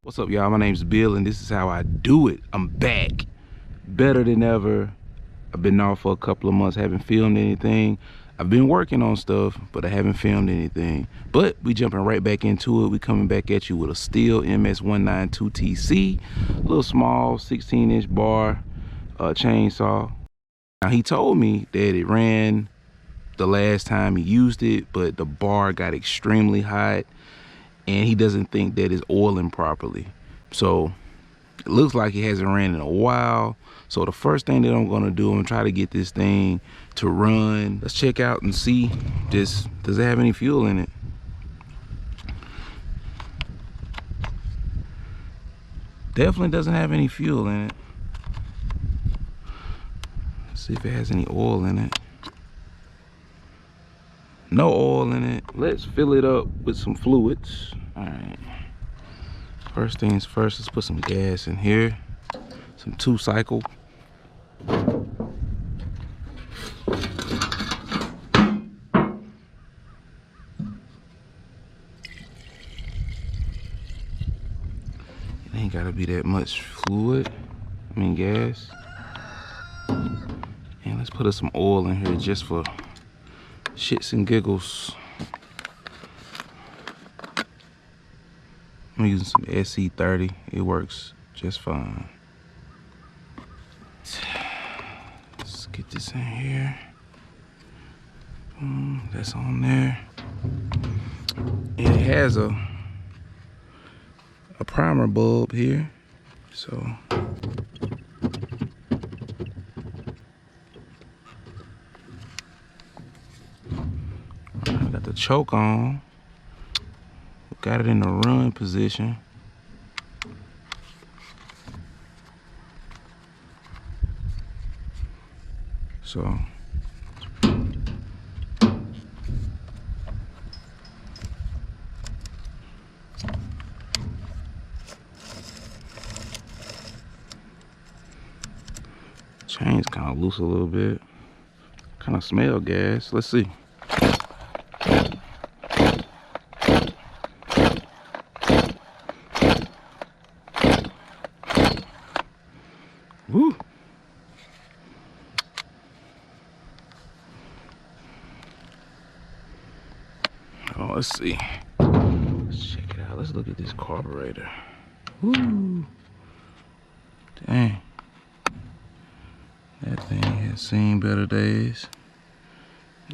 What's up, y'all? My name's Bill, and this is how I do it. I'm back, better than ever. I've been off for a couple of months, haven't filmed anything. I've been working on stuff, but I haven't filmed anything. But we jumping right back into it. We coming back at you with a Stihl Ms192 TC, a little small 16-inch bar chainsaw. Now he told me that it ran the last time he used it, but the bar got extremely hot, and he doesn't think that it's oiling properly. So it looks like it hasn't ran in a while. So the first thing that I'm gonna do, I'm gonna try to get this thing to run. Let's check out and see, does it have any fuel in it? Definitely doesn't have any fuel in it. Let's see if it has any oil in it. No oil in it. Let's fill it up with some fluids. All right. First things first, let's put some gas in here. Some 2-cycle. It ain't gotta be that much fluid. I mean gas. And let's put some oil in here just for shits and giggles. I'm using some SC30. It works just fine. Let's get this in here. That's on there. And it has a primer bulb here. So I got the choke on. Got it in the run position. So chain's kind of loose a little bit. Kind of smell gas. Let's see. Woo. Oh, let's see. Let's check it out. Let's look at this carburetor. Woo. Dang. That thing has seen better days.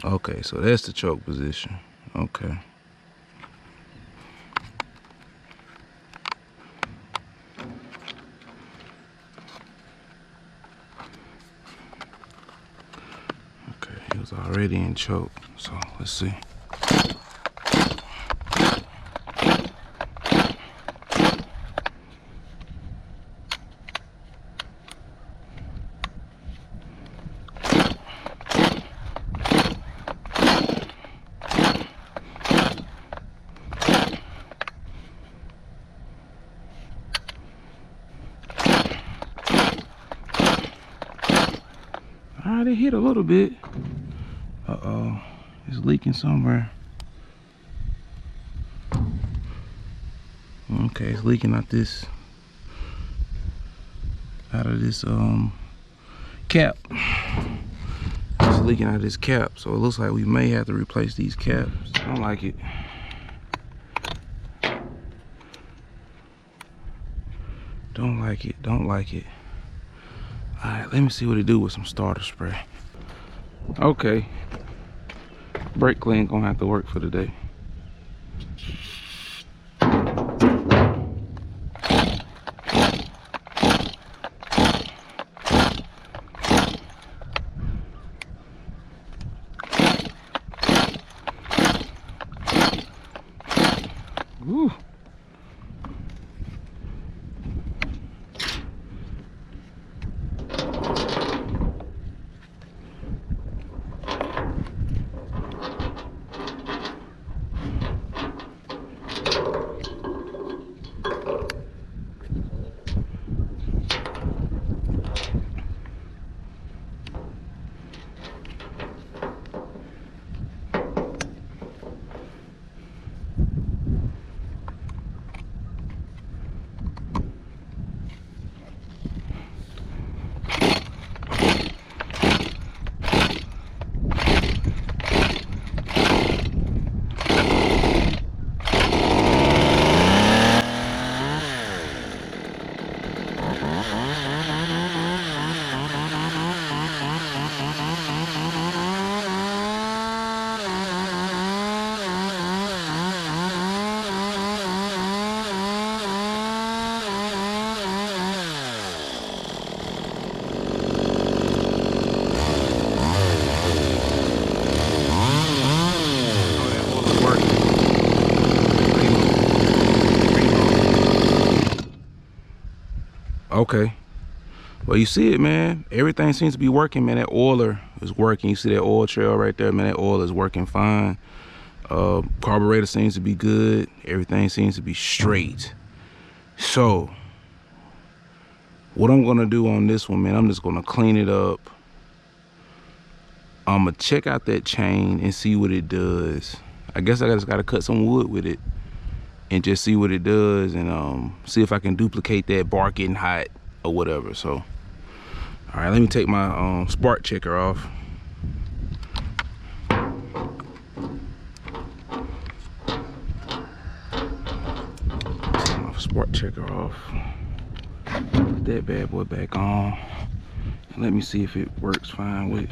Okay, so that's the choke position. Okay. Okay, he was already in choke. So let's see. All right, it hit a little bit. Uh-oh, it's leaking somewhere. Okay, it's leaking out of this cap. It's leaking out of this cap, so it looks like we may have to replace these caps. I don't like it. Don't like it, don't like it. All right, let me see what it do with some starter spray. Okay, brake clean gonna have to work for today. Woo. Okay. Well, you see it, man. Everything seems to be working, man. That oiler is working. You see that oil trail right there, man. That oil is working fine. Carburetor seems to be good. Everything seems to be straight. So, what I'm gonna do on this one, man, I'm just gonna clean it up. I'm gonna check out that chain and see what it does. I guess I just gotta cut some wood with it and just see what it does, and see if I can duplicate that bar getting hot or whatever. So, all right, let me take my spark checker off. Take my spark checker off. Put that bad boy back on. And let me see if it works fine with.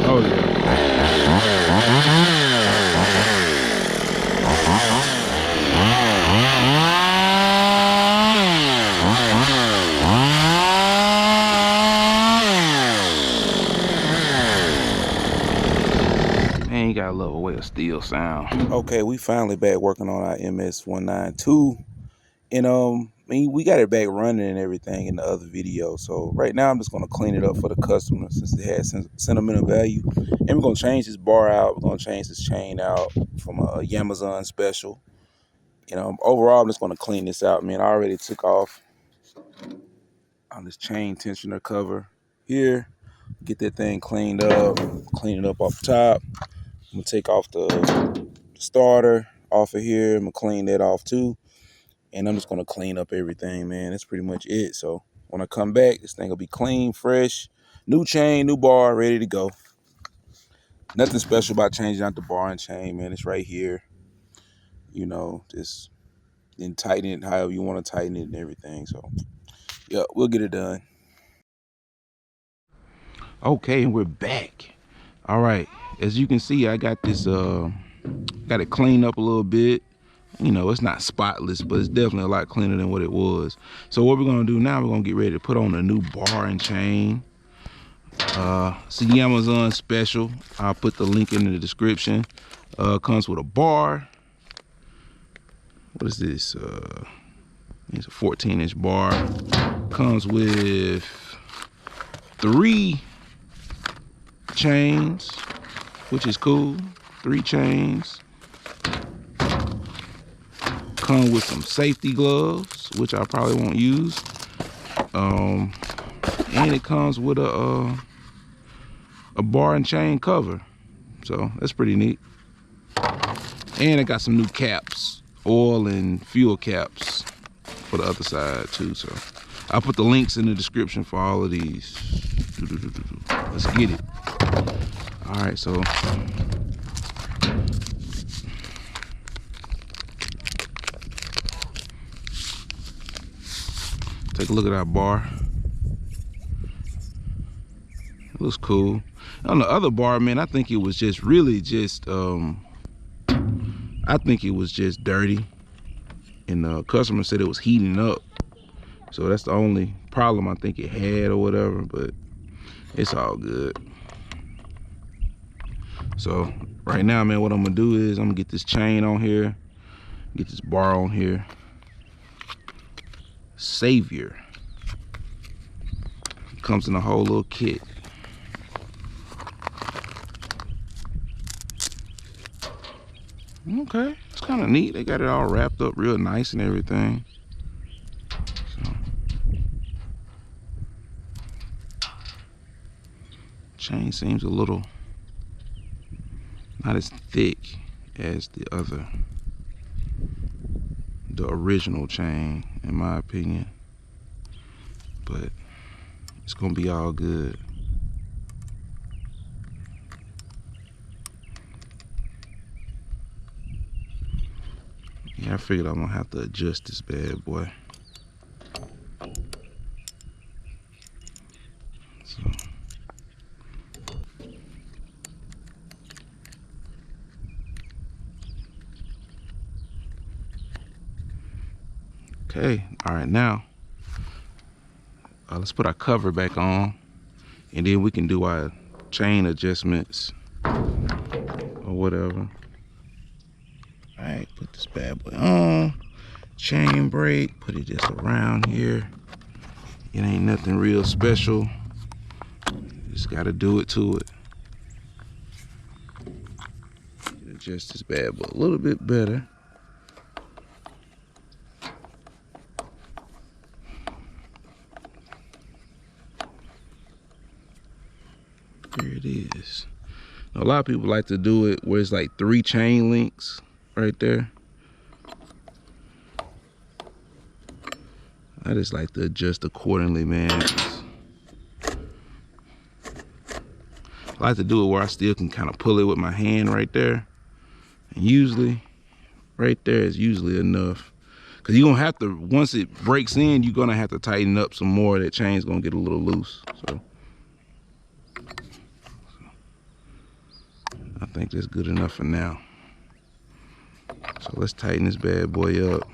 Oh yeah. Man, you gotta love a way of Stihl sound. Okay, we finally back working on our MS192. And I mean, we got it back running and everything in the other video. So right now I'm just gonna clean it up for the customer since it has sentimental value. And we're gonna change this bar out. We're gonna change this chain out from a Ms192 special. You know, overall I'm just gonna clean this out, man. I already took off on this chain tensioner cover here. Get that thing cleaned up, clean it up off the top. I'm gonna take off the starter off of here. I'm gonna clean that off too. And I'm just gonna clean up everything, man. That's pretty much it. So when I come back, this thing will be clean, fresh, new chain, new bar, ready to go. Nothing special about changing out the bar and chain, man. It's right here. You know, just then tighten it however you want to tighten it and everything. So yeah, we'll get it done. Okay, and we're back. All right, as you can see, I got this got it cleaned up a little bit. You know, it's not spotless, but it's definitely a lot cleaner than what it was. So what we're gonna do now, we're gonna get ready to put on a new bar and chain. It's a Ms192 special. I'll put the link in the description. Comes with a bar. What is this? It's a 14-inch bar. Comes with 3 chains, which is cool. 3 chains. Come with some safety gloves, which I probably won't use. And it comes with a bar and chain cover. So that's pretty neat. And it got some new caps, oil and fuel caps for the other side too. So I'll put the links in the description for all of these. Let's get it. All right, so take a look at our bar. It looks cool. On the other bar, man, I think it was just really just I think it was just dirty, and the customer said it was heating up. So that's the only problem I think it had or whatever, but it's all good. So right now, man, what I'm gonna do is I'm gonna get this chain on here, get this bar on here. Savior. It comes in a whole little kit. Okay, it's kind of neat. They got it all wrapped up real nice and everything. So, chain seems a little not as thick as the original chain, in my opinion, but it's gonna be all good. Yeah, I figured I'm gonna have to adjust this bad boy. So. Okay, all right, now let's put our cover back on, and then we can do our chain adjustments or whatever. All right, put this bad boy on. chain brake, put it just around here. It ain't nothing real special. Just gotta do it to it. Adjust this bad boy a little bit better. There it is. A lot of people like to do it where it's like 3 chain links right there. I just like to adjust accordingly, man. I like to do it where I still can kind of pull it with my hand right there. And usually, right there is usually enough. Cause you're gonna have to, once it breaks in, you're gonna have to tighten up some more. That chain's gonna get a little loose. So I think that's good enough for now. So let's tighten this bad boy up.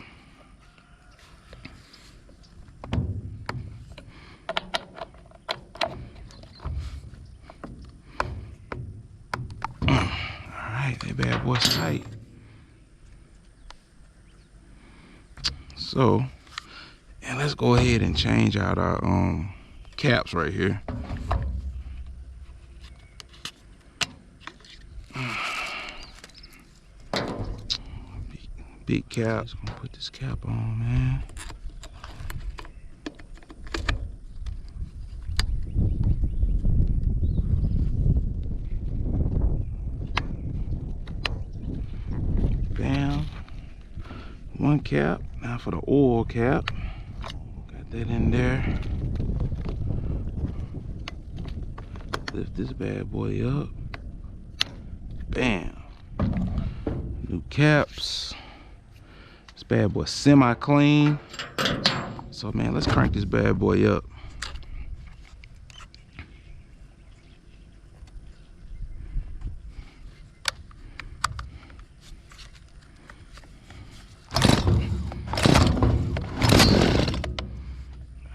Alright, that bad boy's tight. So, and let's go ahead and change out our caps right here. Big caps. Gonna put this cap on, man. Bam. One cap. Now for the oil cap. Got that in there. Lift this bad boy up. Bam. New caps. This bad boy semi-clean. So man, let's crank this bad boy up.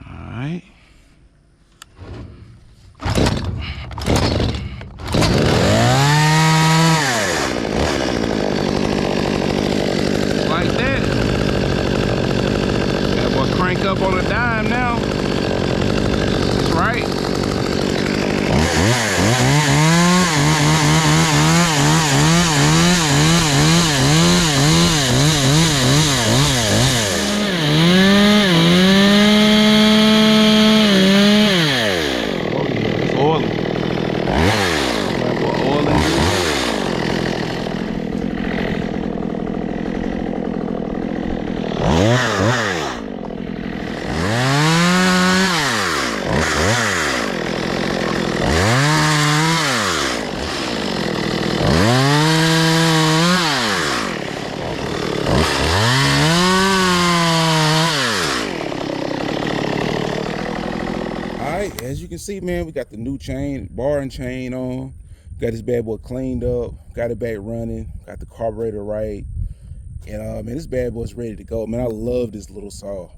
Alright. Like that. That boy crank up on a dime now. That's right. Alright, as you can see, man, we got the new chain, bar and chain on. Got this bad boy cleaned up, got it back running, got the carburetor right. And man, this bad boy's ready to go. Man, I love this little saw.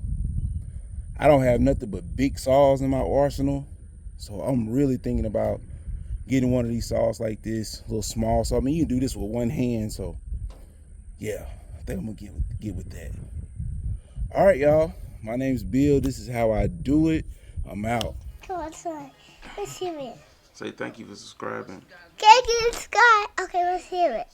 I don't have nothing but big saws in my arsenal, so I'm really thinking about getting one of these saws like this, little small saw. I mean, you can do this with one hand, so yeah, I think I'm gonna get with that. All right, y'all. My name's Bill. This is how I do it. I'm out. Come on, sorry. Let's hear it. Say thank you for subscribing. Thank you, Sky. Okay, let's hear it.